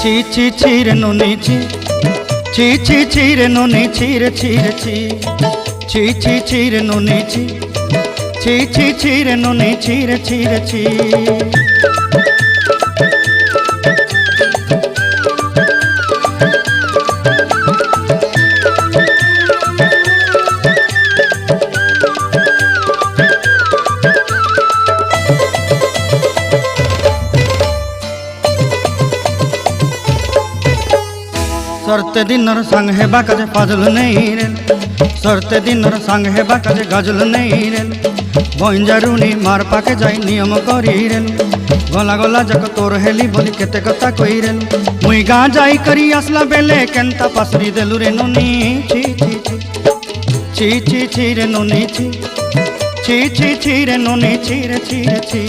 ছি ছি ছি রে নুনি ছি, ছি ছি ছি রে নুনি ছি রে ছি রে ছি, ছি ছি ছি রে নুনি ছি, ছি ছি ছি রে নুনি ছি রে ছি রে ছি। सरते दिनर संग हेबा काजे फाजल नहीं रेल, सरते दिनर संग हेबा काजे गाजल नहीं रेल, बंजारुनी मार पाके जाई नियम करी रेल, गला गला जक तोर हेली बोली केते कथा कई रेल, मुई गा जाई करी आसला बेले केंता पासरी देलु रे नुनी ची ची ची ची ची ची रे नुनी ची, ची ची ची रे नुनी ची रे ची रे ची।